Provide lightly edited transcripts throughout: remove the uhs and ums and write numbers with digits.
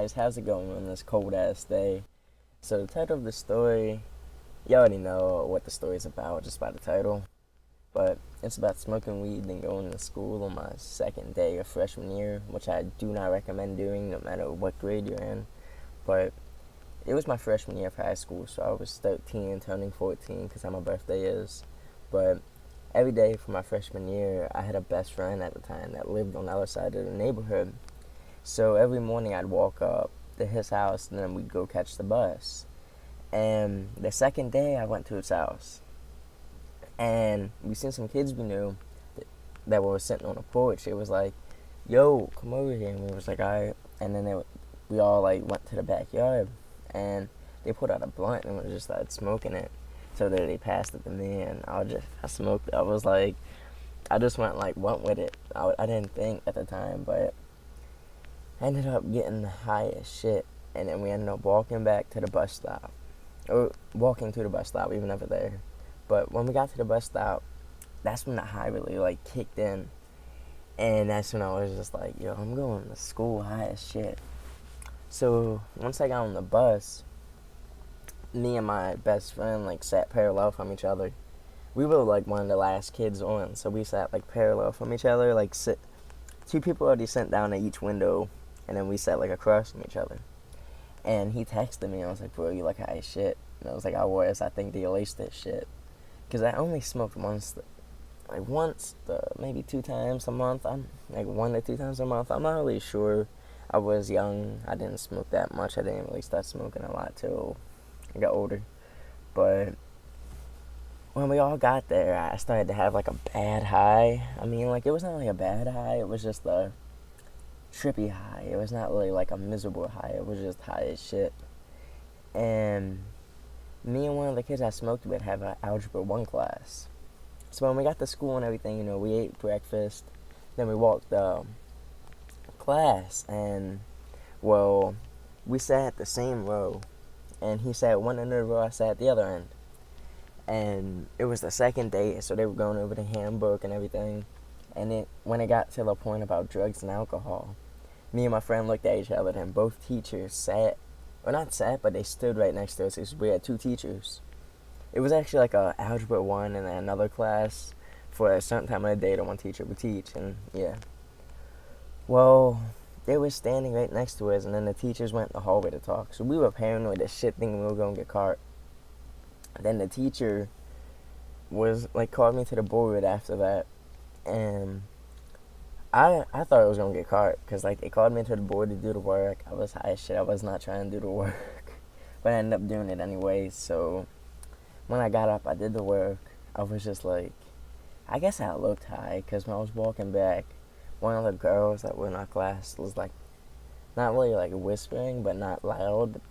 guys, how's it going on this cold ass day? So, the title of the story, you already know what the story is about just by the title, but it's about smoking weed and going to school on my second day of freshman year, which I do not recommend doing no matter what grade you're in. But it was my freshman year of high school, so I was 13 turning 14 because how my birthday is. But every day for my freshman year, I had a best friend at the time that lived on the other side of the neighborhood. So every morning I'd walk up to his house and then we'd go catch the bus. And the second day I went to his house and we seen some kids we knew that were sitting on the porch. It was like, yo, come over here. And we was like, all right. And then we all like went to the backyard and they put out a blunt and we just started smoking it. So that they passed it to me and I smoked it. I was like, I just went with it. I didn't think at the time, but I ended up getting high as shit, and then we ended up walking back to the bus stop. Or walking to the bus stop, we were never there. But when we got to the bus stop, that's when the high really, kicked in. And that's when I was just like, yo, I'm going to school high as shit. So, once I got on the bus, me and my best friend, sat parallel from each other. We were, one of the last kids on, so we sat, parallel from each other, two people already sat down at each window, and then we sat across from each other. And he texted me. I was like, bro, you look high as shit. And I was like, I was. I think they laced this shit. Because I only smoked once, maybe 2 times a month. I'm 1 to 2 times a month. I'm not really sure. I was young. I didn't smoke that much. I didn't really start smoking a lot till I got older. But when we all got there, I started to have a bad high. I mean, it was not a bad high. It was just a trippy high. It was not really a miserable high. It was just high as shit. And me and one of the kids I smoked with had an Algebra 1 class. So when we got to school and everything, we ate breakfast. Then we walked class. And, well, we sat at the same row. And he sat one end of the row, I sat at the other end. And it was the second day, so they were going over the handbook and everything. And when it got to the point about drugs and alcohol, me and my friend looked at each other, and both teachers but they stood right next to us. Because we had 2 teachers. It was actually a Algebra 1 and then another class for a certain time of the day that one teacher would teach, and yeah. Well, they were standing right next to us, and then the teachers went in the hallway to talk. So we were paranoid as shit, thinking we were going to get caught. Then the teacher was, called me to the board after that, and I thought I was going to get caught, because, they called me to the board to do the work. I was high as shit. I was not trying to do the work, but I ended up doing it anyway. So when I got up, I did the work. I was just I guess I looked high, because when I was walking back, one of the girls that were in our class was, not really, whispering, but not loud, but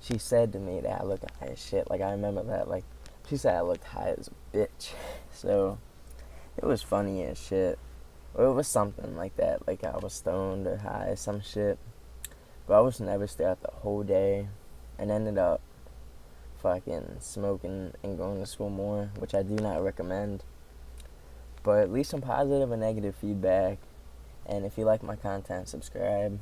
she said to me that I looked high as shit. I remember that, she said I looked high as a bitch. So it was funny as shit. Or it was something like that, I was stoned or high, some shit. But I was never throughout the whole day, and ended up fucking smoking and going to school more, which I do not recommend. But leave some positive and negative feedback, and if you like my content, subscribe.